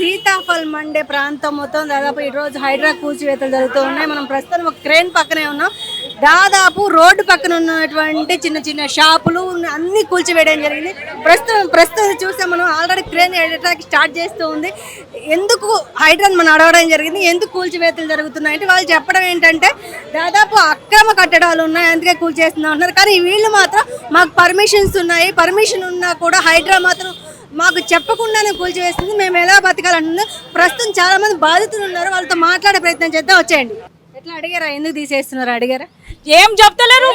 Sitaphal Monday ప్రాంతం మొత్తం దాదాపు ఈరోజు హైడ్రా కూల్చివేతలు జరుగుతూ ఉన్నాయి. మనం ప్రస్తుతం ఒక క్రేన్ పక్కనే ఉన్నాం. దాదాపు రోడ్డు పక్కన ఉన్నటువంటి చిన్న చిన్న షాపులు అన్ని కూల్చివేయడం జరిగింది. ప్రస్తుతం చూస్తే మనం ఆల్రెడీ క్రేన్ ఎడటానికి స్టార్ట్ చేస్తూ ఉంది. ఎందుకు హైడ్రాని మనం అడగడం జరిగింది, ఎందుకు కూల్చివేతలు జరుగుతున్నాయంటే వాళ్ళు చెప్పడం ఏంటంటే దాదాపు అక్రమ కట్టడాలు ఉన్నాయి, అందుకే కూల్చేస్తున్నాం అంటున్నారు. కానీ వీళ్ళు మాత్రం మాకు పర్మిషన్స్ ఉన్నాయి, పర్మిషన్ ఉన్నా కూడా హైడ్రా మాత్రం మాకు చెప్పకుండానే కూల్చివేస్తుంది, మేము ఎలా బతకాలంటున్నాం. ప్రస్తుతం చాలా మంది బాధితులు ఉన్నారు, వాళ్ళతో మాట్లాడే ప్రయత్నం చేద్దాం. వచ్చేయండి. ఎట్లా అడిగారా, ఎందుకు తీసేస్తున్నారు అడిగారా? ఏం చెప్తలేరు,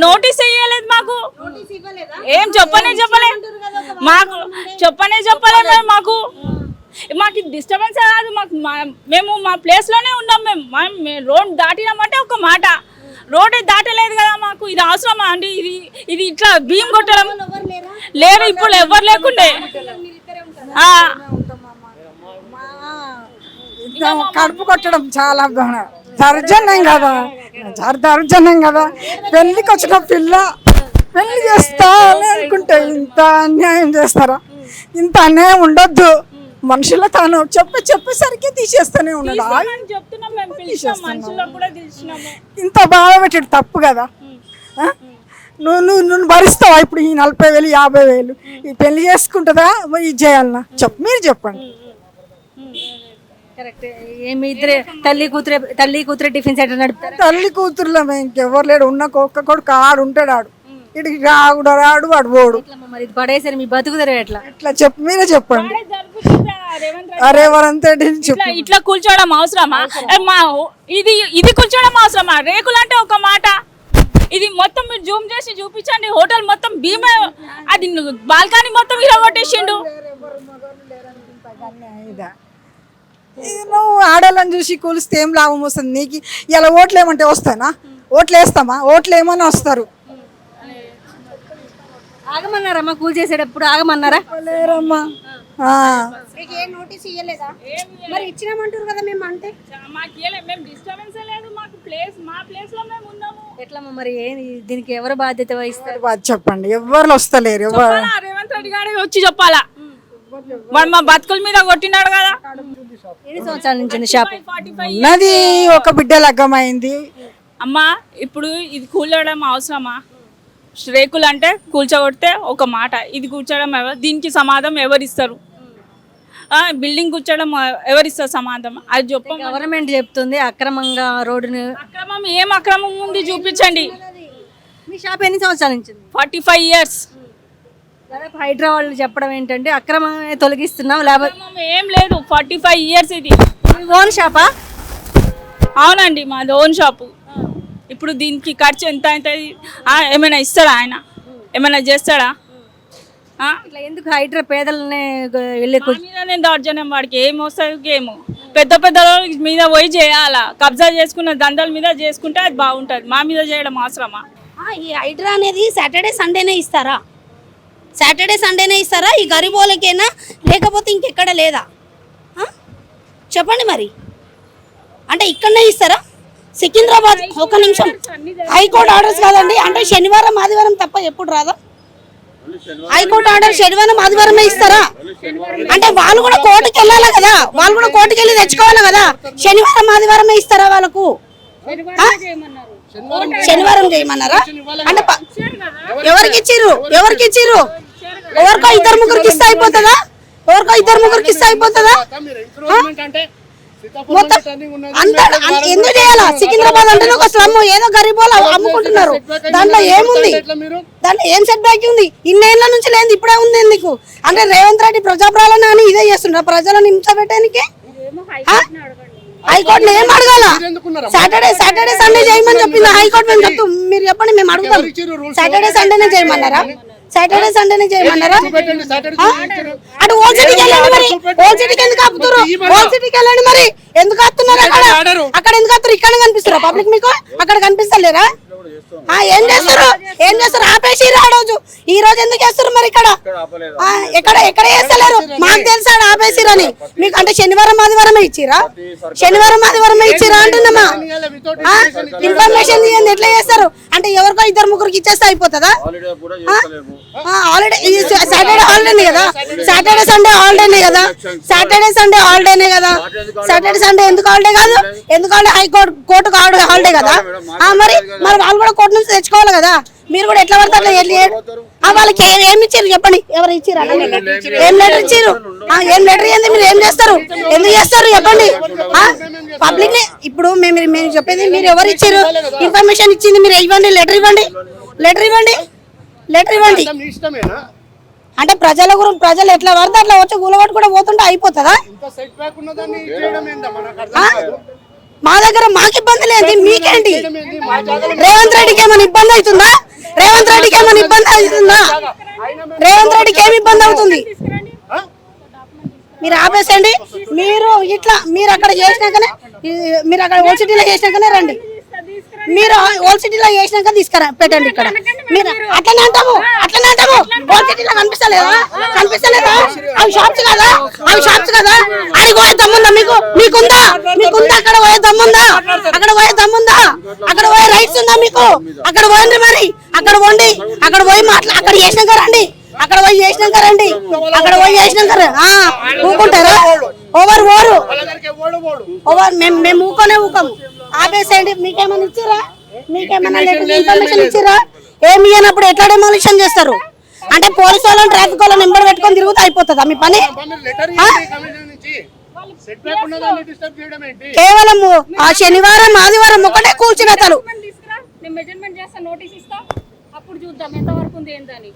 నోటీస్ ఇవ్వలేదు, మాకు ఏం చెప్పలేదు మాకు మాకు డిస్టర్బెన్స్ కాదు. మేము మా ప్లేస్ లోనే ఉన్నాం. మేము రోడ్ దాటినామంటే ఒక మాట, రోడ్ దాటలేదు కదా, మాకు ఇది అవసరమా అండి? ఇది ఇట్లా భీమ్ కొట్టడం లేరు, ఇప్పుడు ఎవరు లేకుండే కడుపు కొట్టడం చాలా దౌర్జన్యం కదా. పెళ్లికి వచ్చిన పిల్ల పెళ్లి చేస్తా అనుకుంటే ఇంత అన్యాయం చేస్తారా? ఇంత అన్యాయం ఉండొద్దు. మనుషుల తాను చెప్పేసరికి తీసేస్తూనే ఉన్నాడు. ఇంత బాధ పెట్టాడు, తప్పు కదా. నువ్వు భరిస్తావా ఇప్పుడు ఈ 40,000 50,000? ఈ పెళ్లి చేసుకుంటుందా, ఇది చేయాలన్నా? మీరు చెప్పండి. కరెక్ట్. ఏమి ఇద్దరే తల్లి కూతురే టిఫిన్ సెంటర్ నడుపుతారు. తల్లి కూతురులో ఇంకెవరు లేడు, ఉన్న ఒక్క కొడుకు ఆడు ఉంటాడు. ఆడు ఇడికి రాడు వాడు పోడు. మరి ఇది పడేసరి మీ బతుకుదరే ఎట్లా? ఇట్లా మీరే చెప్పండి. రేవంత్ రెడ్డి ఇట్లా కూర్చోవడం అవసరమా? ఇది కూర్చోవడం అవసరమా? రేకులు అంటే ఒక మాట, ఇది మొత్తం మీరు జూమ్ చేసి చూపించండి. హోటల్ మొత్తం భీమే, అది బాల్కనీ మొత్తం ఇరగొట్టేసిండు. నువ్వు ఆడాలని చూసి కూలిస్తే ఏం లాభం వస్తుంది నీకు? ఇలా ఓట్లు ఏమంటే వస్తానా? ఓట్లు వేస్తామా? ఓట్లు ఏమన్నా వస్తారు. ఆగమన్నారమ్మా, కూల్ చేసేటప్పుడు ఆగమన్నారా? లేరమ్మా. నోటీస్ ఇవ్వలేదా? మరి ఇచ్చినామంటారు కదా మేము. అంటే ఎట్లమ్మా మరి దీనికి ఎవరు బాధ్యత వహిస్తారు? చెప్పండి. ఎవరు వస్తలేరు. రేవంత్ రెడ్డి గారు వచ్చి చెప్పాలా? వాడు మా బతుకుల మీద కొట్టినాడు కదా. ఎన్ని సంవత్సరాల నుంచి షాప్ ఉన్నది? ఒక బిడ్డ లగ్గమైంది అమ్మా. ఇప్పుడు ఇది కూల్చడం అవసరమా? రేకులు అంటే కూల్చగొడితే ఒక మాట, ఇది కూర్చోడం దీనికి సమాధానం ఎవరిస్తారు? బిల్డింగ్ కూర్చోడం ఎవరిస్తారు సమాధానం? అది చెప్ప గవర్నమెంట్ చెప్తుంది అక్రమంగా రోడ్డుని. అక్రమం ఏం అక్రమం ఉంది చూపించండి. మీ షాప్ ఎన్ని సంవత్సరాల నుంచి? 45 years. దాదాపు హైడ్రా వాళ్ళు చెప్పడం ఏంటంటే అక్రమమే తొలగిస్తున్నాం, లేకపోతే ఏం లేదు. 45 years ఇది ఓన్ షాపా? అవునండి, మాది ఓన్ షాపు. ఇప్పుడు దీనికి ఖర్చు ఎంత అవుతుంది? ఏమైనా ఇస్తాడా ఆయన? ఏమైనా చేస్తాడా? ఇట్లా ఎందుకు హైడ్రా పేదలనే వెళ్ళే మీదనే దౌర్జన్యం? వాడికి ఏం వస్తుంది? ఏమో పెద్ద మీద పోయి చేయాలా? కబ్జా చేసుకున్న దండల మీద చేసుకుంటే అది బాగుంటుంది. మా మీద చేయడం అవసరమా? ఈ హైడ్రా అనేది సాటర్డే సండేనే ఇస్తారా? ఈ గరీబోలకేనా, లేకపోతే ఇంకెక్కడ లేదా? చెప్పండి మరి. అంటే ఇక్కడనే ఇస్తారా? సికింద్రాబాద్ ఒక నిమిషం, హైకోర్టు ఆర్డర్స్ కాదండి. అంటే శనివారం ఆదివారం తప్ప ఎప్పుడు రాదా? హైకోర్టు ఆర్డర్ శనివారం ఆదివారమే ఇస్తారా? అంటే వాళ్ళు కూడా కోర్టుకి వెళ్ళాలి కదా, వాళ్ళు కూడా కోర్టుకి వెళ్ళి తెచ్చుకోవాలి కదా. శనివారం ఆదివారమే ఇస్తారా వాళ్ళకు? శనివారం చేయమన్నారా? అంటే ఎవరికి ఇచ్చిర్రు? ఎవరికో ఇద్దరు ముగ్గురికి ఇస్తే అయిపోతుందా? ఎందుకు చేయాలా? సికింద్రాబాద్ అంటే ఒక స్లమ్, ఏదో గరీబోలు అమ్ముకుంటున్నారు. దాంట్లో ఏముంది? దాంట్లో ఏం సెట్ బ్యాక్ ఉంది? ఇన్నేళ్ల నుంచి లేదు, ఇప్పుడే ఉంది ఎందుకు? అంటే రేవంత్ రెడ్డి ప్రజాప్రాలన అని ఇదే చేస్తున్నారు, ప్రజలను హింస పెట్టడానికి. హైకోర్టు ఏం అడగాల? సాటర్డే సండే చేయమని చెప్పింది హైకోర్టు. మేము చెప్తాం, మీరు చెప్పండి, మేము అడుగుతాం. సాటర్డే సండేనే చేయమన్నారా? అటు ఓల్డ్ సిటీకి వెళ్ళండి మరి. ఓల్డ్ సిటీకి ఎందుకు ఆపుతారు? ఓల్డ్ సిటీకి వెళ్ళండి మరి. ఎందుకు ఆపుతున్నారు? అక్కడ ఎందుకు ఆపుతారు? ఇక్కడ కనిపిస్తారా పబ్లిక్ మీకు? అక్కడ కనిపిస్తలేరా? ఏం చేస్తారు? ఆపేసిరా ఆ రోజు. ఈ రోజు ఎందుకు చేస్తారు మరి? ఎక్కడ చేస్తలేరు? మాకు తెలుసా ఆపేసిరని. మీకు అంటే శనివారం ఆదివారమే ఇచ్చిరా అంటున్నామా? ఇన్ఫర్మేషన్ తీయండి, ఎట్లా చేస్తారు? అంటే ఎవరికో ఇద్దరు ముగ్గురికి ఇచ్చేస్తే అయిపోతుందా? హాలిడే సాటర్డే హాలిడేనే కదా, సాటర్డే సండే హాలిడేనే కదా, సాటర్డే సండే హాలిడేనే కదా, సాటర్డే సండే ఎందుకు హాలిడే కాదు? ఎందుకు హాలిడే? కోర్టుకు హాలిడే కదా. మరి వాళ్ళు కూడా కోర్టు నుంచి తెచ్చుకోవాలి కదా. మీరు కూడా ఎట్లా పడతారు? వాళ్ళకి ఏమి ఇచ్చారు చెప్పండి? ఎవరు ఇచ్చారు? ఏం లెటర్ ఇచ్చారు? ఏం లెటర్ ఇవ్వండి, మీరు ఏం చేస్తారు? ఎందుకు చేస్తారు చెప్పండి? పబ్లిక్ ఇప్పుడు మేము చెప్పేది, మీరు ఎవరు ఇచ్చారు? ఇన్ఫర్మేషన్ ఇచ్చింది మీరు ఇవ్వండి, లెటర్ ఇవ్వండి, లెటర్ ఇవ్వండి, లెటర్ ఇవ్వండి. అంటే ప్రజల గురించి ప్రజలు ఎట్లా పడితే అట్లా వచ్చి కూలగొట్టు కూడా పోతుంటే అయిపోతుందా? మా దగ్గర మాకు ఇబ్బంది లేదు, మీకేంటి? రేవంత్ రెడ్డికి ఏమైనా ఇబ్బంది అవుతుందా? రేవంత్ రెడ్డికి ఏమైనా ఇబ్బంది అవుతుందా? రేవంత్ రెడ్డికి ఏమి ఇబ్బంది అవుతుంది? మీరు ఆపేసండి. మీరు అక్కడ చేసినాకనే, మీరు అక్కడ ఓల్డ్ సిటీలో చేసినాకనే రండి. మీరు ఓల్డ్ సిటీలో చేసినాక తీసుకురా పెట్టండి ఇక్కడ. మీరు అట్లనే అంటాము ఓల్డ్ సిటీలో కనిపిస్తలేదా? అవి షాప్స్ కదా, అది పోయే దమ్ముందా మీకుందా? అక్కడ పోయే దమ్ముందా? అక్కడ పోయే రైట్స్ ఉందా మీకు? అక్కడ పోయండి, మరి అక్కడ పోండి, అక్కడ పోయి అక్కడ చేసినాక రండి, అక్కడ పోయి చేసినాక ఊకుంటారా? ఓవర్ మేము ఊకము. ఆపేసేయండి. మీకేమైనా ఇచ్చిరా? ఇన్ఫర్మేషన్ ఇచ్చిరా? ఏమి ఇవ్వనప్పుడు ఎట్లా డెమోలిషన్ చేస్తారు? అంటే పోలీసు వాళ్ళని ట్రాఫిక్ వాళ్ళని నెంబర్ పెట్టుకొని తిరుగుతూ అయిపోతుందా మీ పని? కేవలం ఆ శనివారం ఆదివారం ఒకటే కూల్చివేతలు. అప్పుడు చూద్దాం ఎంత వరకు ఉంది ఏంటని.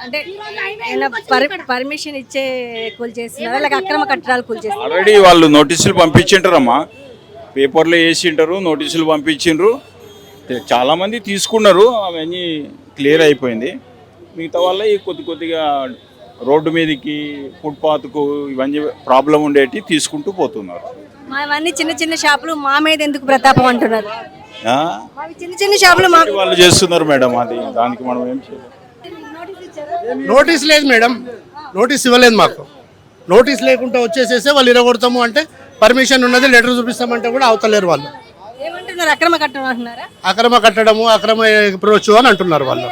అంటే పర్మిషన్ ఇచ్చే కూల్చేస్తున్నారా లేక అక్రమ కట్టడాలు కూల్చేస్తున్నారు? ఆల్రెడీ వాళ్ళు నోటీసులు పంపించింటారమ్మా, పేపర్లో వేసింటారు, నోటీసులు పంపించిండ్రు. చాలా మంది తీసుకున్నారు, అవన్నీ క్లియర్ అయిపోయింది. మిగతా వాళ్ళ కొద్దిగా రోడ్డు మీదకి ఫుట్పాత్కు ఇవన్నీ ప్రాబ్లం ఉండేటి తీసుకుంటూ పోతున్నారు. మావన్నీ చిన్న షాపులు మా మీద ఎందుకు ప్రతాపం అంటున్నారు? చిన్న షాపులు వాళ్ళు చేస్తున్నారు మేడం, అది దానికి మనం ఏం చేయలేదు. నోటీస్ లేదు మేడం, నోటీస్ ఇవ్వలేదు మాకు. నోటీస్ లేకుండా వచ్చేసేస్తే వాళ్ళు ఇరగొడతాము అంటే పర్మిషన్ ఉన్నది, లెటర్ చూపిస్తామంటే కూడా అవతలేరు వాళ్ళు. అక్రమ కట్టడము, అక్రమ అప్రోచ్ అని అంటున్నారు వాళ్ళు.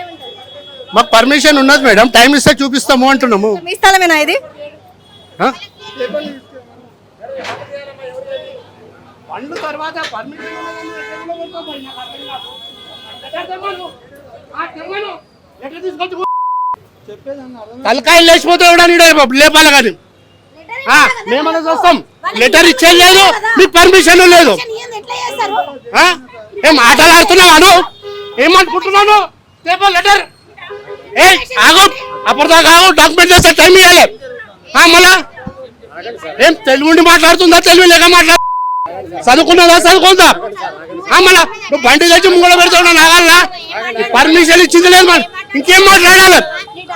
మాకు పర్మిషన్ ఉన్నది మేడం, టైం ఇస్తే చూపిస్తాము అంటున్నాము. మీ స్థలమేనా ఇది? తలకాయలు లేచిపోతే లేపాలి కానీ మేమన్నా చూస్తాం. లెటర్ ఇచ్చేది లేదు, మీకు పర్మిషన్ లేదు. ఏం ఆటలాడుతున్నావాను? ఏమనుకుంటున్నాను? లెటర్ ఆగు, అప్పటిదాకా ఆగు, డాక్యుమెంట్ చేస్తే టైం ఇవ్వాలి. మళ్ళా ఏం తెలుగుండి మాట్లాడుతుందా, తెలుగు లేక మాట్లాడు, చదువుకున్నదా, చదువుకుందా? మళ్ళా నువ్వు బండి తెచ్చి ముంగడ పెడతావు నాగాలా? పర్మిషన్ ఇచ్చింది లేదు, మరి ఇంకేం మాట్లాడాలి?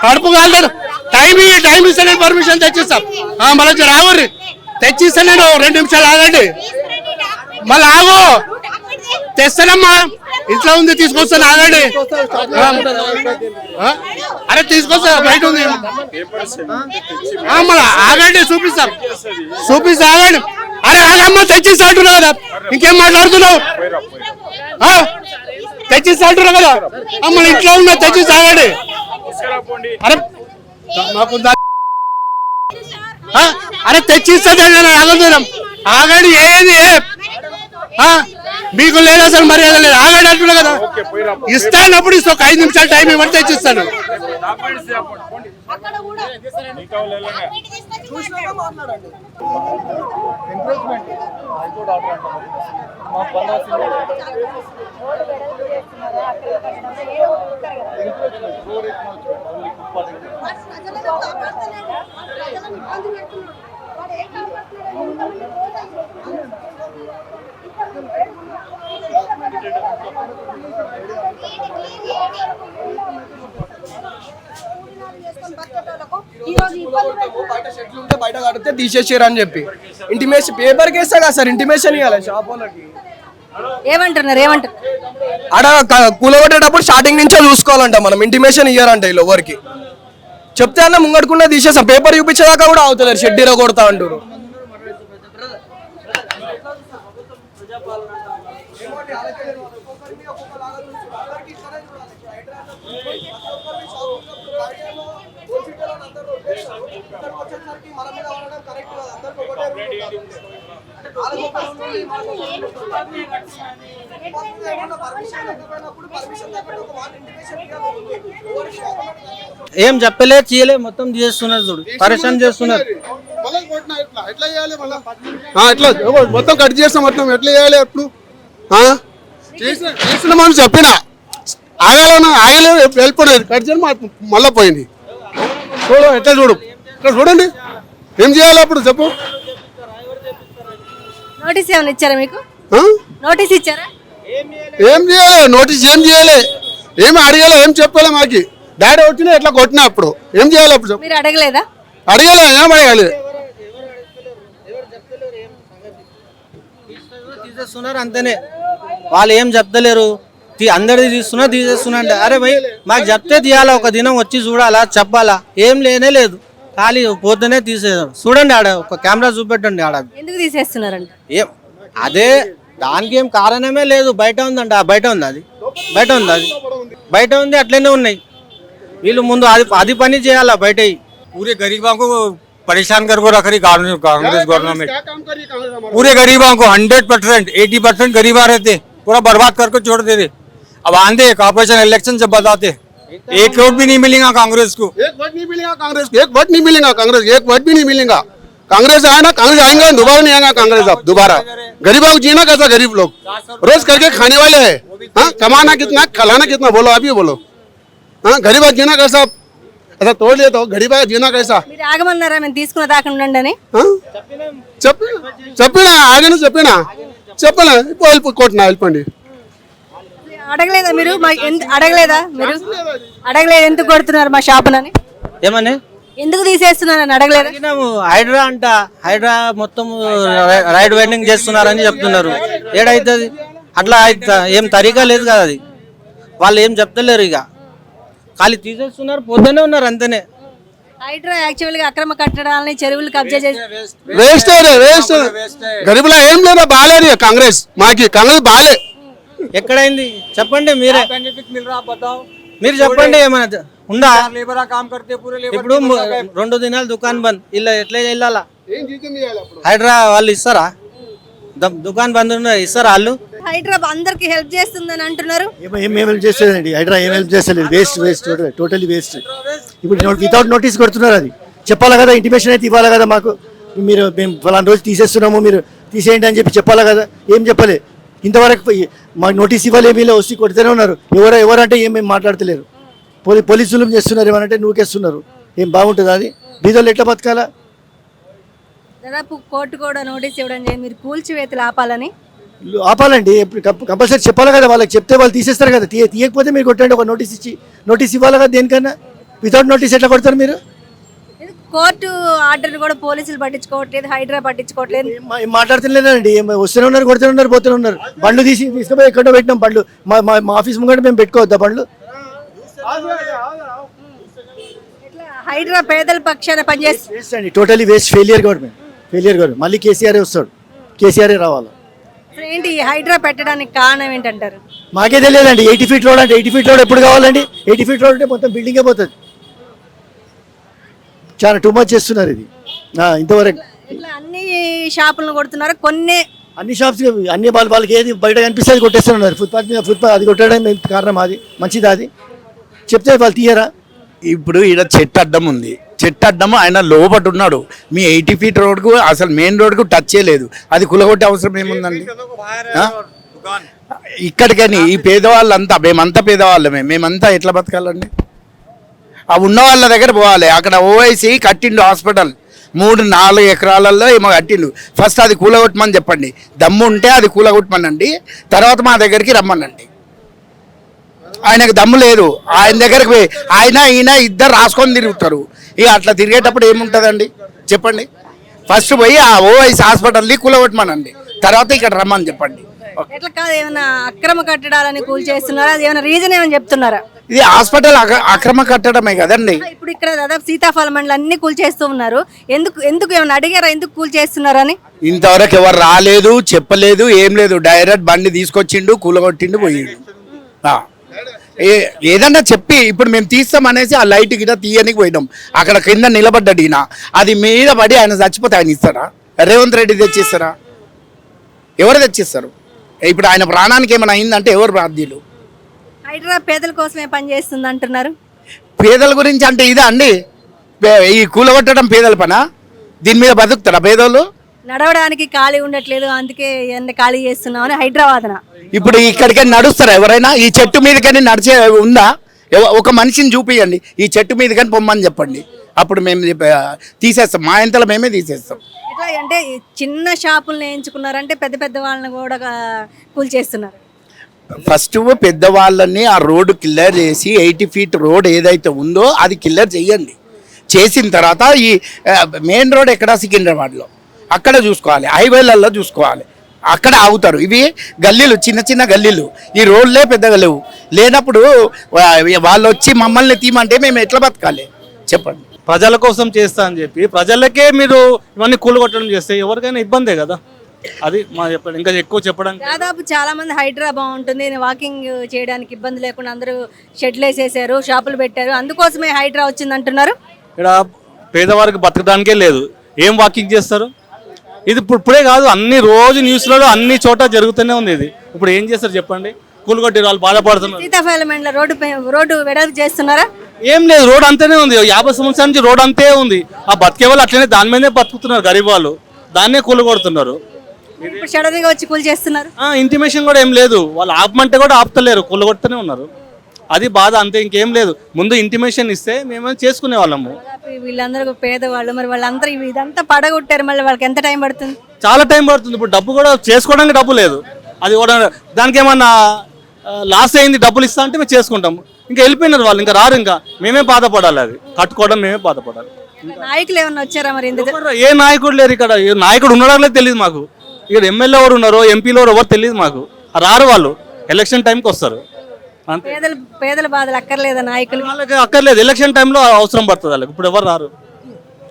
కడుపు కాదు, టైం ఇస్తే నేను పర్మిషన్ తెచ్చిస్తాం. మళ్ళీ రావర్రి తెచ్చిస్తా నేను 2 నిమిషాలు ఆగండి మళ్ళీ ఆగు తెస్తానమ్మా ఇంట్లో ఉంది తీసుకొస్తాను ఆగండి అరే తీసుకొస్తా బయట ఉంది మళ్ళీ ఆగండి చూపిస్తా ఆగండి అరే ఆగమ్మా తెచ్చిస్తా అంటున్నావు కదా ఇంకేం మాట్లాడుతున్నావు తెచ్చిస్తా అంటున్నావు కదా మళ్ళీ ఇంట్లో ఉన్నా తెచ్చిస్తా ఆగండి అరే మాకు అరే తెచ్చిస్తుంది ఆగండి ఏది మీకు లేదు అసలు మర్యాద లేదు ఆగండి అంటున్నా కదా ఇస్తానప్పుడు ఇస్తా ఒక 5 నిమిషాలు టైం ఇవ్వండి తెచ్చిస్తాను బయట కడితే తీసేసారు అని చెప్పి ఇంటిమేషన్ పేపర్ కేసా కదా సార్ ఇంటిమేషన్ ఇవ్వాలి షాప్ వాళ్ళకి ఏమంటున్నారు ఆడ కూలగొట్టేటప్పుడు స్టార్టింగ్ నుంచే చూసుకోవాలంట మనం ఇంటిమేషన్ ఇయ్యారంట వీళ్ళు ఎవరికి చెప్తే అన్న ముంగడుకున్నా తీసేసాం పేపర్ చూపించేదాకా కూడా అవుతుంది షెడ్డీలో కొడతా అంటారు ఏం చెప్పలే చేయలే మొత్తం చేస్తున్నారు చూడు పరేషాన్ చేస్తున్నారు ఎట్లా మొత్తం కట్ చేస్తాం మొత్తం ఎట్లా చేయాలి అప్పుడు చేస్తున్నామని చెప్పిన ఆగాలన్నా ఆగలేదు వెళ్ళిపోలేదు కట్ చేయడం మళ్ళీ పోయింది చూడు ఎట్లా చూడు ఇక్కడ చూడండి ఏం చేయాలి అప్పుడు చెప్పు నోటీస్ ఏమైనా ఇచ్చారా మీకు నోటీస్ ఇచ్చారా ఏం చేయాలి నోటీస్ ఏం చేయాలి ఏమి అడగాలి ఏం చెప్పాలి మాకి డాడీ వచ్చినా ఎట్లా కొట్టినా అప్పుడు ఏం చేయాలి అప్పుడు మీరు అడగలేదా అడగాలి ఏం అడగాలి తీసేస్తున్నారు అంతేనే వాళ్ళు ఏం చెప్తలేరు అందరిది తీసేస్తున్నా అంటే అరే భయ్ మాకు చెప్తే తీయాలా ఒక దినం వచ్చి చూడాలా చెప్పాలా ఏం లేనే లేదు ఖాళీ పోతేనే తీసేదాం చూడండి ఆడ ఒక కెమెరా చూపెట్టండి ఆడ ఎందుకు తీసేస్తున్నారంట ఏం అదే దానికి ఏం కారణమే లేదు బయట ఉందంట బయట ఉంది అది బయట ఉంది అట్లనే ఉన్నాయి వీళ్ళు ముందు అది పని చేయాలా బయట पूरे गरीबों को परेशान करके रख रही कांग्रेस गवर्नमेंट पूरे गरीबों को 100% 80% गरीब रहते पूरा बर्बाद करके छोड़ दे रहे अब आंधे कॉर्पोरेशन इलेक्शन जब बताते एक वोट भी नहीं मिलेगा कांग्रेस को एक वोट नहीं मिलेगा कांग्रेस एक वोट नहीं मिलेगा कांग्रेस एक वोट भी नहीं मिलेगा कांग्रेस आया ना कांग्रेस आएंगे दोबारा नहीं आएगा कांग्रेस अब दोबारा गरीबों को जीना कैसा गरीब लोग रोज करके खाने वाले हैं कमाना कितना खिलाना कितना बोलो आप ही बोलो गरीबा जीना कैसा ऐसा तोड़ लिया तो गरीबा जीना कैसा మీరు ఆగమన్నారా మేము తీసుకున్న దాకా ఉండండి అని చెప్పినా ఆగను చెప్పినా కొట్టినా వెళ్ళిపోండి అడగలేదా మీరు అడగలేదు ఎందుకు కొడుతున్నారు మా షాపునని ఏమని ఎందుకు తీసేస్తున్నారని అడగలేదా హైడ్రా అంట హైడ్రా మొత్తం రైడ్ వెండింగ్ చేస్తున్నారని చెప్తున్నారు ఏడైతుంది అట్లా ఏం తరీకా లేదు కదా అది వాళ్ళు ఏం చెప్తలేరు ఇక ఖాళీ తీసేస్తున్నారు పోతూనే ఉన్నారు అంతేనే హైడ్రా యాక్చువల్ గా అక్రమ కట్టడాలని చెరువులు కబ్జా చేసి వేస్ట్ గరీబులా ఏం లేదా బాగాలేదు కాంగ్రెస్ మాకి కాంగ్రెస్ బాగాలే ఎక్కడైంది చెప్పండి మీరే మీరు చెప్పండి ఏమైనా ఉందా ఇప్పుడు 2 దినాలు దుకాణం బంద్ ఇలా ఎట్లా వెళ్ళాలా హైడ్రా వాళ్ళు ఇస్తారా దుకాణం బంద్ ఇస్తారా వాళ్ళు హైడ్రా అందరికి హెల్ప్ చేస్తుందని అంటున్నారు ఏం హెల్ప్ చేస్తుందండి హైడ్రా ఏం హెల్ప్ చేస్తలేదు వేస్ట్ టోటలీ వేస్ట్ ఇప్పుడు వితౌట్ నోటీస్ కొడుతున్నారు అది చెప్పాలి కదా ఇంటిమేషన్ అయితే ఇవ్వాలి కదా మాకు మీరు మేము ఫలానా రోజు తీసేస్తున్నాము మీరు తీసేయండి అని చెప్పి చెప్పాలి కదా ఏం చెప్పలే ఇంతవరకు మాకు నోటీస్ ఇవ్వాలి ఏమీ వచ్చి కొడుతూనే ఉన్నారు ఎవరంటే ఏమేమి మాట్లాడతలేరు పోలీసులు చేస్తున్నారు ఏమనంటే నూకేస్తున్నారు ఏం బాగుంటుంది అది బీదోళ్ళు ఎట్లా బతకాలా దాదాపు కోర్టు కూడా నోటీస్ ఇవ్వడం జరిగింది మీరు కూల్చివేతలు ఆపాలని ఆపాలండి కంపల్సరీ చెప్పాలి కదా వాళ్ళకి చెప్తే వాళ్ళు తీసేస్తారు కదా తీయకపోతే మీరు కొట్టండి ఒక నోటీస్ ఇవ్వాలి కదా దేనికన్నా వితౌట్ నోటీస్ ఎట్లా కొడతారు మీరు కోర్టు ఆర్డర్ కూడా పోలీసులు పట్టించుకోవట్లేదు, హైడ్రా పట్టించుకోవట్లేదు. ఏం మాట్లాడుతులేదండి, వస్తూనే ఉన్నారు, కొడుతూనే ఉన్నారు, పోతూనే ఉన్నారు. బండ్లు తీసుకుపోయి ఎక్కడో పెట్టినాం బండ్లు. మా ఆఫీస్ ముంగట మేము పెట్టుకోవద్దా బండ్లు? హైడ్రా పేదల పక్షాన పనిచేస్తుంది. వేస్ట్ అండి, టోటలీ వేస్ట్. Failure government. మళ్ళీ కేసీఆర్ వస్తాడు, కేసీఆర్ రావాలి. ఏంటి ఈ హైడ్రా పెట్టడానికి కారణం ఏంటంటారు? మాకే తెలియదండి. 80 feet రోడ్ అంటే 80 feet రోడ్ ఎప్పుడు కావాలండి? 80 feet రోడ్ అంటే మొత్తం బిల్డింగే పోతుంది. చాలా టూ మచ్ చేస్తున్నారు ఇది ఇంతవరకు. ఇట్లా అన్ని షాపులను కొడుతున్నారు. కొన్ని అన్ని షాప్స్ అన్ని వాళ్ళకి ఏది బయట కనిపిస్తే అది కొట్టేస్తున్నారు. ఫుట్పాత్ అది కొట్టడం కారణం అది మంచిది? అది చెప్తే వాళ్ళు తీయరా? ఇప్పుడు ఈడ చెట్టు అడ్డం ఉంది, చెట్టు అడ్డం ఆయన లోపట ఉన్నాడు. మీ 80 feet రోడ్కు అసలు మెయిన్ రోడ్కు టచ్ చేయలేదు. అది కులగొట్టే అవసరం ఏముందండి? ఇక్కడికని ఈ పేదవాళ్ళంతా, మేమంతా పేదవాళ్ళమే, మేమంతా ఎట్లా బతకాలండి? ఆ ఉన్న వాళ్ళ దగ్గర పోవాలి. అక్కడ ఓవైసీ కట్టిండు హాస్పిటల్ 3-4 ఎకరాలలో ఏమో కట్టిండు. ఫస్ట్ అది కూలగొట్టమని చెప్పండి, దమ్ము ఉంటే అది కూలగొట్టమనండి, తర్వాత మా దగ్గరికి రమ్మనండి. ఆయనకు దమ్ము లేదు, ఆయన దగ్గరికి పోయి ఈయన ఇద్దరు రాసుకొని తిరుగుతారు. ఇక అట్లా తిరిగేటప్పుడు ఏముంటుందండి చెప్పండి? ఫస్ట్ పోయి ఆ ఓవైసీ హాస్పిటల్ని కూలగొట్టమనండి, తర్వాత ఇక్కడ రమ్మని చెప్పండి. ఎట్లా కాదు, ఏమైనా అక్రమ కట్టడాలని కూల్చేస్తున్నారా? అది ఏమైనా రీజన్ ఏమైనా చెప్తున్నారా? ఇది హాస్పిటల్ అక్రమ కట్టడమే కదండి. ఇప్పుడు ఇక్కడ దాదాపు సీతాఫల మండలి అన్ని కూల్చేస్తూ ఉన్నారు. ఎందుకు ఏమైనా అడిగారా ఎందుకు కూల్చేస్తున్నారని? ఇంతవరకు ఎవరు రాలేదు, చెప్పలేదు, ఏం లేదు. డైరెక్ట్ బండి తీసుకొచ్చిండు, కూలగొట్టిండు, పోయిండు. ఏదన్నా చెప్పి ఇప్పుడు మేము తీస్తామనేసి ఆ లైట్ గిట తీయనికి పోయినాం. అక్కడ కింద నిలబడ్డాడు ఈయన, అది మీద పడి ఆయన చచ్చిపోతే ఆయన ఇస్తారా? రేవంత్ రెడ్డి తెచ్చిస్తారా? ఎవరు తెచ్చిస్తారు? ఇప్పుడు ఆయన ప్రాణానికి ఏమైనా అయిందంటే ఎవరు బాధ్యులు? హైడ్రా పేదల కోసమే పనిచేస్తుంది అంటున్నారు. పేదల గురించి అంటే ఇదా అండి? ఈ కూలగొట్టడం పేదల పనా? దీని మీద బతుకుతారా పేదోళ్ళు? నడవడానికి ఖాళీ ఉండట్లేదు, అందుకే ఇవన్నీ ఖాళీ చేస్తున్నామని హైదరాబాద్. ఇప్పుడు ఇక్కడికైనా నడుస్తారా ఎవరైనా? ఈ చెట్టు మీద కానీ నడిచే ఉందా? ఒక మనిషిని చూపియండి, ఈ చెట్టు మీద కానీ పొమ్మని చెప్పండి, అప్పుడు మేము తీసేస్తాం. మా ఇంతలో మేమే తీసేస్తాం. ఎట్లా అంటే చిన్న షాపులను వేయించుకున్నారంటే పెద్ద పెద్ద వాళ్ళని కూడా కూల్చేస్తున్నారు. ఫస్ట్ పెద్దవాళ్ళని ఆ రోడ్డు క్లియర్ చేసి 80 feet రోడ్ ఏదైతే ఉందో అది క్లియర్ చేయండి. చేసిన తర్వాత ఈ మెయిన్ రోడ్ ఎక్కడ? సికింద్రాబాద్లో అక్కడ చూసుకోవాలి, హైవేలలో చూసుకోవాలి, అక్కడ ఆగుతారు. ఇవి గల్లీలు, చిన్న చిన్న గల్లీలు, ఈ రోడ్లే పెద్దగా లేవు. లేనప్పుడు వాళ్ళు వచ్చి మమ్మల్ని తీయమంటే మేము ఎట్లా బతకాలి చెప్పండి? ప్రజల కోసం చేస్తా అని చెప్పి ప్రజలకే మీరు ఇవన్నీ కూలగొట్టడం చేస్తే ఎవరికైనా ఇబ్బందే కదా. అది మా చెప్పండి, ఇంకా ఎక్కువ చెప్పడానికి. దాదాపు చాలా మంది హైడ్రా బాగుంటుంది, వాకింగ్ చేయడానికి ఇబ్బంది లేకుండా అందరూ షెడ్లు వేసేసారు, షాపులు పెట్టారు, అందుకోసమే హైడ్రా వచ్చింది అంటున్నారు. ఇక్కడ పేదవారికి బతకడానికే లేదు, ఏం వాకింగ్ చేస్తారు? ఇది ఇప్పుడే కాదు, అన్ని రోజు న్యూస్లలో అన్ని చోట జరుగుతూనే ఉంది. ఇది ఇప్పుడు ఏం చేస్తారు చెప్పండి? కూలగొట్టి వాళ్ళు బాధపడుతున్నారు. సీతాఫలమండల రోడ్డు వెడల్పు చేస్తున్నారా? ఏం లేదు, రోడ్ అంతేనే ఉంది. 50 సంవత్సరాల నుంచి రోడ్ అంతే ఉంది. ఆ బతికే వాళ్ళు అట్లనే దాని మీదే బతుకుతున్నారు, గరీబ్ వాళ్ళు దాన్నే కూలగొడుతున్నారు. ఇప్పుడు సడన్ గా వచ్చి కూల్ చేస్తున్నారు. ఇంటిమేషన్ కూడా ఏం లేదు, వాళ్ళు ఆపమంటే కూడా ఆపుతలేరు, కూలగొడుతూనే ఉన్నారు. అది బాధ, అంతే, ఇంకేం లేదు. ముందు ఇంటిమేషన్ ఇస్తే మేము చేసుకునే వాళ్ళము. వీళ్ళందరూ పేదవాళ్ళు, మరి వాళ్ళందరూ ఇదంతా పడగొట్టారు, మళ్ళీ వాళ్ళకి ఎంత టైం పడుతుంది? చాలా టైం పడుతుంది. ఇప్పుడు డబ్బు కూడా చేసుకోవడానికి డబ్బు లేదు, అది కూడా దానికి ఏమన్నా లాస్ అయింది, డబ్బులు ఇస్తా అంటే మేము చేసుకుంటాము. ఇంకా వెళ్ళిపోయినారు వాళ్ళు, ఇంకా రారు, ఇంకా మేమే బాధపడాలి. అది కట్టుకోవడం మేమే బాధపడాలి. నాయకులు ఏమన్నా వచ్చారా మరి? ఏ నాయకుడు లేరు ఇక్కడ, ఏ నాయకుడు ఉన్నాడో తెలియదు మాకు. ఇక్కడ ఎమ్మెల్యే ఎవరు ఉన్నారో, ఎంపీలు ఎవరు తెలియదు మాకు. రారు వాళ్ళు, ఎలక్షన్ టైంకి వస్తారు. పేదల బాధలు అక్కర్లేదా నాయకులు? వాళ్ళకి అక్కర్లేదు, ఎలక్షన్ టైంలో అవసరం పడుతుంది వాళ్ళకి. ఇప్పుడు ఎవరు రారు,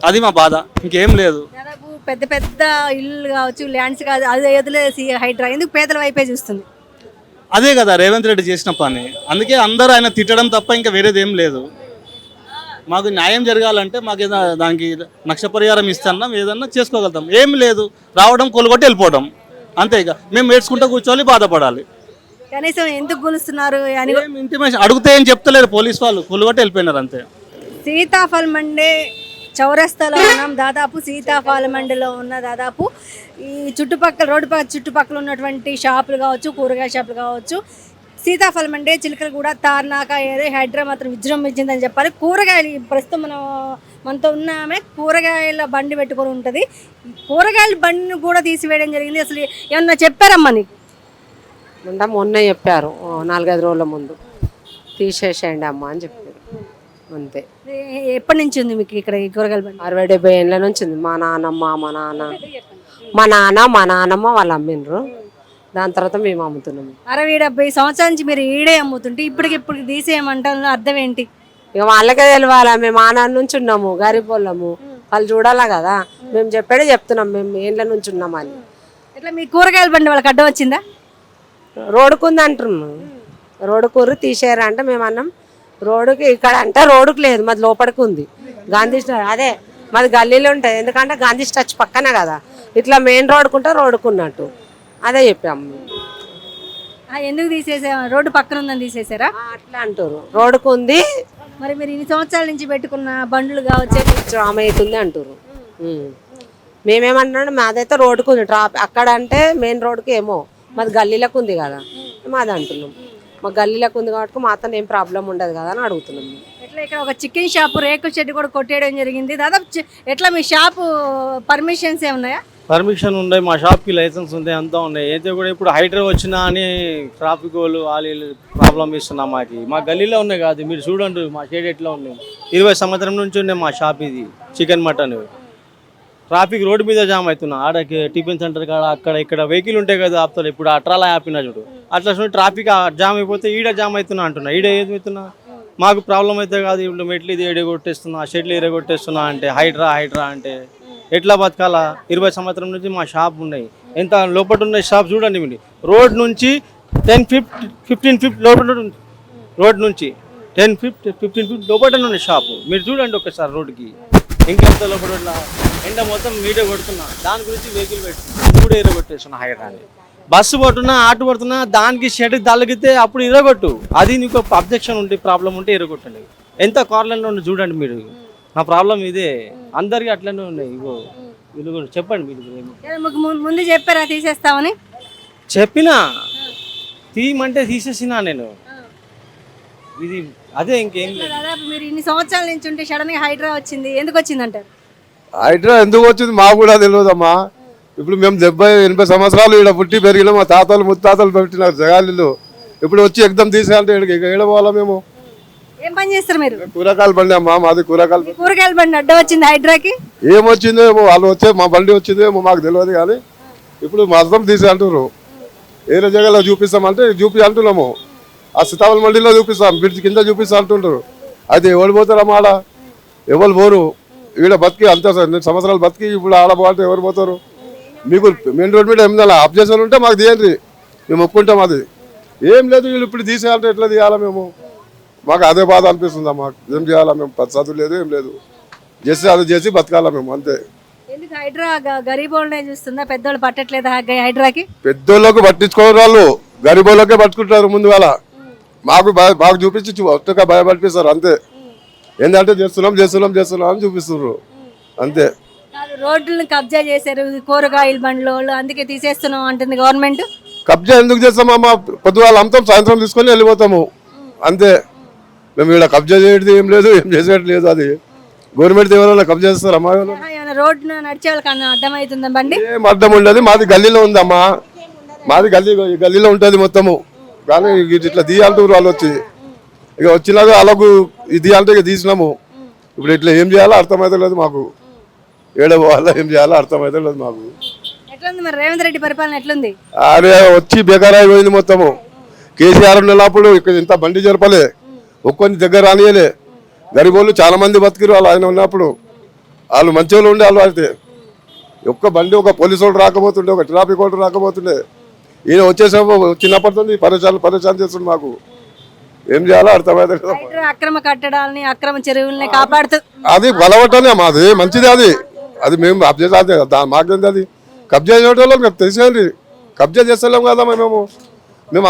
అది మా బాధ, ఇంకేం లేదు. దాదాపు పెద్ద పెద్ద ఇల్లు కావచ్చు, ల్యాండ్స్ కాదు, అది వదిలేసి హైడ్రా ఎందుకు పేదల వైపే చూస్తుంది? అదే కదా రేవంత్ రెడ్డి చేసిన పని. అందుకే అందరూ ఆయన తిట్టడం తప్ప ఇంకా వేరేది ఏం లేదు. మాకు న్యాయం జరగాలంటే మాకు ఏదైనా దానికి నష్టపరిహారం ఇస్తాన్నా ఏదన్నా చేసుకోగలుగుతాం. ఏం లేదు, రావడం కొలుగొట్టి వెళ్ళిపోవడం అంతే. ఇక మేము ఏడ్చుకుంటూ కూర్చోవాలి, బాధపడాలి. కనీసం ఎందుకు కూలుస్తున్నారు అని ఇంటిమేషన్ అడిగితే ఏం చెప్తలేరు పోలీస్ వాళ్ళు, కొలుగొట్టి వెళ్ళిపోయినారు అంతే. సీతాఫల్ మండే చౌరస్తాలో ఉన్నాం. దాదాపు సీతాఫల మండిలో ఉన్న దాదాపు ఈ చుట్టుపక్కల రోడ్డు చుట్టుపక్కల ఉన్నటువంటి షాపులు కావచ్చు, కూరగాయల షాపులు కావచ్చు, సీతాఫలం మండే చిలకలగూడ, తార్నాక ఏదో హైడ్రా మాత్రం విజృంభించిందని చెప్పాలి. కూరగాయలు ప్రస్తుతం మనతో ఉన్నామే కూరగాయల బండి పెట్టుకొని ఉంటుంది. కూరగాయల బండిని కూడా తీసివేయడం జరిగింది. అసలు ఏమన్నా చెప్పారమ్మా నీకు? మొన్న చెప్పారు, 4-5 రోజుల ముందు తీసేసేయండి అమ్మ అని చెప్పారు. అంతే. ఎప్పటి నుంచి ఉంది మీకు ఇక్కడ ఈ కూరగాయల బండి? 60-70 ఏళ్ళ నుంచి ఉంది. మా నాన్నమ్మ వాళ్ళు అమ్మిండ్రు. దాని తర్వాత మేము అమ్ముతున్నాము. 60-70 సంవత్సరాల నుంచి మీరు ఈడే అమ్ముతుంటే ఇప్పటికి తీసేయమంటారు, అర్థం ఏంటి? ఇక వాళ్ళకే తెలియాలా, మేము ఆనాడు నుంచి ఉన్నాము, గరీబ్ వాళ్ళము, వాళ్ళు చూడాలా కదా. మేము చెప్పేదే చెప్తున్నాం, మేము ఏళ్ళ నుంచి ఉన్నామని. ఇట్లా మీ కూరగాయల బండి వాళ్ళకి అడ్డం వచ్చిందా? రోడ్డుకుంది అంటున్నాం, రోడ్డు కూర తీసేయరా అంటే మేము అన్నాం రోడ్డుకి ఇక్కడ అంటే రోడ్డుకు లేదు, మాది లోపలికి ఉంది. గాంధీ అదే మాది గల్లీలో ఉంటుంది, ఎందుకంటే గాంధీ స్టాచ్ పక్కనే కదా, ఇట్లా మెయిన్ రోడ్డుకుంటే రోడ్డుకున్నట్టు అదే చెప్పాము. ఎందుకు తీసేసా? రోడ్డు పక్కన ఉందని తీసేసారా? అట్లా అంటారు, రోడ్డుకు ఉంది. మరి మీరు ఇన్ని సంవత్సరాల నుంచి పెట్టుకున్న బండ్లు కావచ్చు జామ్ అవుతుంది అంటారు. మేమేమంటున్నాం, మాదైతే రోడ్డుకు ఉంది, అక్కడ అంటే మెయిన్ రోడ్డుకి ఏమో, మాది గల్లీలకు ఉంది కదా, మాది అంటున్నాం. మా గల్లీలకు ఉంది కాబట్టి మాతో ఏం ప్రాబ్లం ఉండదు కదా అని అడుగుతున్నాం. ఎట్లా ఇక్కడ ఒక చికెన్ షాపు రేకుల షెడ్ కూడా కొట్టేయడం జరిగింది. దాదాపు ఎట్లా మీ షాపు పర్మిషన్స్ ఏమున్నాయా? పర్మిషన్ ఉన్నాయి, మా షాప్కి లైసెన్స్ ఉంది, అంతా ఉన్నాయి. అయితే కూడా ఇప్పుడు హైడ్రా వచ్చినా అని ట్రాఫిక్ వాళ్ళు ప్రాబ్లం ఇస్తున్నాం. మా గల్లీలో ఉన్నాయి కాదు, మీరు చూడండి మా షేడ్ ఎట్లా ఉన్నాయి. 20 సంవత్సరం నుంచి ఉన్నాయి మా షాప్, ఇది చికెన్ మటన్. ట్రాఫిక్ రోడ్డు మీద జామ్ అవుతున్నా, ఆడకి టిఫిన్ సెంటర్ కాడ అక్కడ ఇక్కడ వెహికల్ ఉంటాయి కదా ఆపుతారు. ఇప్పుడు అట్రాలా ఆపినా చూడు, అట్లా ట్రాఫిక్ జామ్ అయిపోతే ఈడ జామ్ అవుతున్నా అంటున్నా. ఈడ ఏమవుతున్నా మాకు ప్రాబ్లం అయితే కాదు, ఇప్పుడు మెట్లు ఇది ఎడగొట్టేస్తున్నా, షెడ్లు ఎరగొట్టేస్తున్నా అంటే హైడ్రా అంటే ఎట్లా బతకాలా? 20 సంవత్సరం నుంచి మా షాప్ ఉన్నాయి. ఎంత లోపల ఉన్న షాప్ చూడండి మీరు, రోడ్ నుంచి 10-15 ఫీట్ లోపల, రోడ్ నుంచి 10-15 ఫీట్ లోపల ఉన్న షాపు. మీరు చూడండి ఒకసారి రోడ్డుకి ఇంకెంత లోపల ఎండ మొత్తం మీడే కొడుతున్నా, దాని గురించి వెహికల్ పెట్టుకున్నా, కూడా ఎరగొట్టేస్తున్నా హైడ్రా అని. బస్సు పట్టున్నా, ఆటో పడుతున్నా, దానికి షెడ్కి తలగితే అప్పుడు ఇరగొట్టు. అది నీకు అబ్జెక్షన్ ఉంటే ప్రాబ్లం ఉంటే ఇరగొట్టండి. ఎంత కార్లలో ఉండి చూడండి మీరు, నా ప్రాబ్లం ఇదే, అందరికీ అట్లనే ఉన్నాయి. ఇగో వీళ్ళు కూడా చెప్పండి మీరు. ముందు చెప్పారా తీసేస్తామని? చెప్పినా తీయమంటే తీసేసినా నేను, ఇది అదే ఇంకేం లేదు. దాదాపు మీరు ఇన్ని సంవత్సరాల నుంచి ఉంటే సడన్ గా హైడ్రా వచ్చింది, ఎందుకు వచ్చింది అంటారు? హైడ్రా ఎందుకు వచ్చింది మాకు కూడా తెలియదమ్మా. ఇప్పుడు మేము 70-80 సంవత్సరాలు ఇక్కడ పుట్టి పెరిగిన మా తాతలు ముత్తాతలు పెట్టినారు జగాలిలో. ఇప్పుడు వచ్చి ఎగ్దం తీసేయాలంటే ఏడ పోవాలా మేము? ఏం పని చేస్తారు మీరు? కూరగాయల బండి అమ్మా మాది, కూరగాయల బండి అడ్డం వచ్చింది హైడ్రాకి. ఏమొచ్చిందో ఏమో, వాళ్ళు వచ్చే మా బండి వచ్చిందో ఏమో మాకు తెలియదు, కానీ ఇప్పుడు మా అర్థం తీసి అంటున్నారు. ఏరే జగలో చూపిస్తామంటే చూపి అంటున్నాము, ఆ సీతావళ మండిలో చూపిస్తాం, బ్రిడ్జ్ కింద చూపిస్తా అంటుంటారు. అయితే ఎవరు పోతారమ్మా ఆడ? ఎవరు పోరు. ఈడ బతికి అంత సంవత్సరాలు బతికి ఇప్పుడు ఆడ పోతే ఎవరు పోతారు? మీకు మెయిన్ రోడ్ మీద ఏమైనా అబ్జెక్షన్ ఉంటే మాకు తీయండి, మేము ఒప్పుకుంటాం. అది ఏం లేదు, వీళ్ళు ఇప్పుడు తీసేయాలంటే ఎట్లా తీయాలా మేము? మాకు అదే బాధ అనిపిస్తుందా? మాకు ఏం చేయాలా? మేము చదువు లేదు, ఏం లేదు, చేసి అది చేసి బతకాలా మేము, అంతే. ఎందుకు హైడ్రా గరీబోళ్ళనే చూస్తుందా? పెద్దోళ్ళు పట్టట్లేదా హైడ్రాకి? పెద్దోళ్ళకు పట్టించుకోరు, వాళ్ళు గరీబోళ్ళకే పట్టుకుంటారు ముందు. వాళ్ళ మాకు బాగా చూపించి ఒట్టగా భయపడిపిస్తారు, అంతే. ఏంటంటే చేస్తున్నాం అని చూపిస్తున్నారు, అంతే. రోడ్లను కబ్జా చేశారు కూరగాయల బండ్లు, అందుకే తీసేస్తున్నాం అంటుంది గవర్నమెంట్. కబ్జా ఎందుకు చేస్తామమ్మా? పొద్దుగాల అమ్ముతాం, సాయంత్రం తీసుకొని వెళ్ళిపోతాము, అంతే. మేము ఇక్కడ కబ్జా చేయడం ఏం లేదు, ఏం చేసేది లేదు. అది గవర్నమెంట్ ఎవరైనా కబ్జా చేస్తారమ్మా? రోడ్డు నడిచే వాళ్ళకి అడ్డం అవుతుందా బండి? ఏం అడ్డం ఉండదు, మాది గల్లీలో ఉందమ్మా, మాది గల్లీలో ఉంటుంది మొత్తము. కానీ ఇట్లా తీయాలంటారు వాళ్ళు వచ్చి, ఇక వచ్చినాక అలాగూ ఇది అంటే ఇక తీసినాము. ఇప్పుడు ఇట్లా ఏం చేయాలో అర్థమైతే లేదు మాకు, ఏడ పోవాలో ఏం చేయాలో అర్థమైతే లేదు మాకు. ఎట్లుంది మరి రేవంత్ రెడ్డి పరిపాలన ఎట్లుంది? అరే వచ్చి బేకార్ అయిపోయింది మొత్తము. కేసీఆర్ ఉన్నప్పుడు ఇక్కడ ఇంత బండి జరపలే, ఒక్కొని దగ్గర రానియలే. గరీబోళ్ళు చాలా మంది బతికిరు వాళ్ళు ఆయన ఉన్నప్పుడు. వాళ్ళు మంచి వాళ్ళు ఉండే, వాళ్ళు అయితే ఒక్క బండి ఒక పోలీసు వాళ్ళు రాకపోతుండే, ఒక ట్రాఫిక్ వాళ్ళు రాకపోతుండే. ఈయన వచ్చేసేమో చిన్నప్పటి పరేషాన్ చేస్తుండే. మాకు ఏం చేయాలో అర్థమైతే అక్రమ కట్టడాలని, అక్రమ చెరువుల్ని కాపాడుతూ అది బలవటనే మాది మంచిది. అది మేము అబ్జెక్ట్ మాకేంది, అది కబ్జా చేయటోళ్ళం మేము తెలిసేది. కబ్జా చేస్తలేం కదా మేము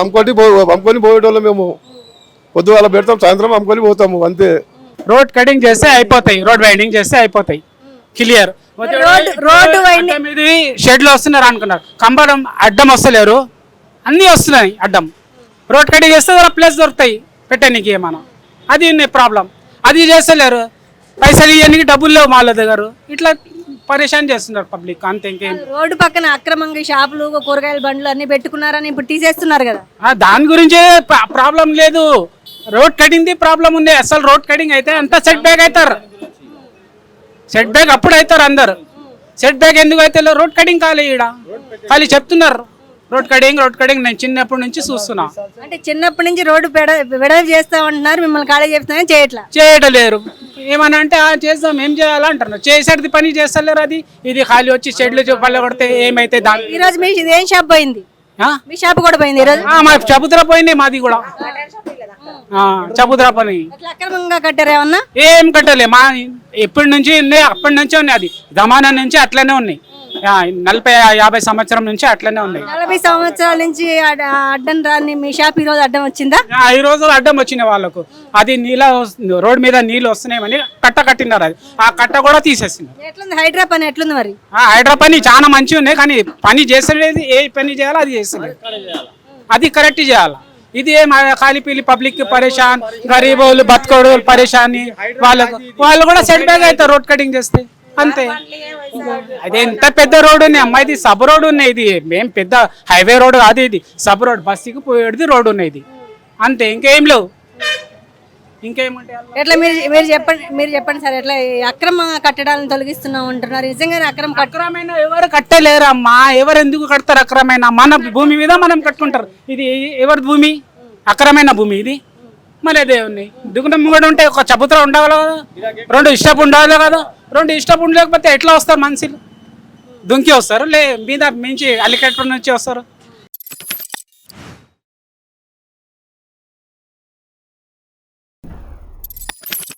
అమ్ముకొని పోయేటోళ్ళం. మేము పొద్దుగాల పెడతాం, సాయంత్రం అమ్ముకొని పోతాము, అంతే. రోడ్ కటింగ్ చేస్తే అయిపోతాయి, రోడ్ వైండింగ్ చేస్తే అయిపోతాయి, క్లియర్. ఇది షెడ్లు వస్తున్నారు అనుకున్నారు, కంబడం అడ్డం వస్తలేరు, అన్నీ వస్తున్నాయి అడ్డం. రోడ్ కటింగ్ చేస్తే ప్లేస్ దొరుకుతాయి పెట్టడానికి ఏమన్నా, అది ప్రాబ్లం. అది చేస్తలేరు, పైసలు ఇవన్నీ డబ్బులు లేవు వాళ్ళ దగ్గర. ఇట్లా పరేషాన్ చేస్తున్నారు పబ్లిక్, అంతే ఇంకేం. రోడ్డు పక్కన అక్రమంగా షాపులు కూరగాయల బండ్లు అన్ని పెట్టుకున్నారని ఇప్పుడు తీసేస్తున్నారు కదా. దాని గురించే ప్రాబ్లం లేదు, రోడ్ కటింగ్ ది ప్రాబ్లం ఉంది. అసలు రోడ్ కటింగ్ అయితే అంతా సెట్ బ్యాక్ అవుతారు, సెట్ బ్యాక్ అప్పుడు అవుతారు అందరు. సెట్ బ్యాక్ ఎందుకు అయితే రోడ్ కటింగ్ కాలే, ఈడ ఖాళీ చెప్తున్నారు రోడ్ కటింగ్. నేను చిన్నప్పటి నుంచి చూస్తున్నా. అంటే చిన్నప్పటి నుంచి రోడ్డు వెడల్పు చేస్తామంటున్నారు, మిమ్మల్ని ఖాళీ చేస్తామని చేయటలేరు. ఏమన్నా అంటే చేద్దాం, ఏం చేయాలా అంటున్నారు. చేసేది పని చేస్తలేరు. అది ఇది ఖాళీ వచ్చి షెడ్లు పల్లె కొడితే ఏమైతే దాని. ఈ రోజు మీ ఏం షాప్ పోయింది? మీ షాప్ కూడా పోయింది ఈ రోజు? మా చబుద్రా పోయింది, మాది కూడా చబుద్రా పని. అక్రమంగా కట్టారు ఏమన్నా? ఏం కట్టలే, మా ఎప్పటి నుంచి ఉన్నాయి, అప్పటి నుంచే ఉన్నాయి. అది జమానా నుంచి అట్లనే ఉన్నాయి, 40-50 సంవత్సరం నుంచి అట్లనే ఉన్నాయి. 40 సంవత్సరాల నుంచి అడ్డం రాని మీ షాప్ ఈ రోజు అడ్డం వచ్చిందా? ఈ రోజు అడ్డం వచ్చినాయి వాళ్ళకు. అది రోడ్ మీద నీళ్ళు వస్తున్నాయని కట్ట కట్టినారు, అది ఆ కట్ట కూడా తీసేస్తున్నారు. ఎట్లుంది హైడ్రా పని ఎట్లుంది మరి? హైడ్రా పని చాలా మంచిగా ఉన్నాయి, కానీ పని చేస్తలేదు. ఏ పని చేయాలో అది చేస్తలేదు, అది కరెక్ట్ చేయాలి. ఇది ఖాళీ పీలి పబ్లిక్ పరేషాన్, గరీబోళ్ళు బతుకోడు పరేషాని, వాళ్ళు కూడా సెట్ బ్యాక్ అవుతారు రోడ్ కటింగ్ చేస్తే, అంతే. అదే ఎంత పెద్ద రోడ్ ఉన్నాయి అమ్మా, ఇది సబ్ రోడ్ ఉన్నాయి. ఇది ఏం పెద్ద హైవే రోడ్ కాదు, ఇది సబ్ రోడ్, బస్సుకి పోయేది రోడ్ ఉన్నాయి ఇది, అంతే. ఇంకేం లేవు, ఇంకేమంటే. ఎట్లా మీరు చెప్పండి సార్, ఎట్లా అక్రమ కట్టడాలను తొలగిస్తున్నాం అంటున్నారు, నిజంగానే అక్రమైన ఎవరు కట్టలేరు అమ్మా. ఎవరు ఎందుకు కడతారు అక్రమైన? మన భూమి మీద మనం కట్టుకుంటారు. ఇది ఎవరి భూమి? అక్రమైన భూమి ఇది. మరి అదే ఉన్నాయి దుగుణం కూడా ఉంటే ఒక చబుత్ర ఉండాలి కదా, 2 ఇష్టపు ఉండాలి కదా. 2 ఇష్టపు ఉండలేకపోతే ఎట్లా వస్తారు మనుషులు? దుంకి వస్తారు, మీద మించి అలికేటర్ నుంచి వస్తారు.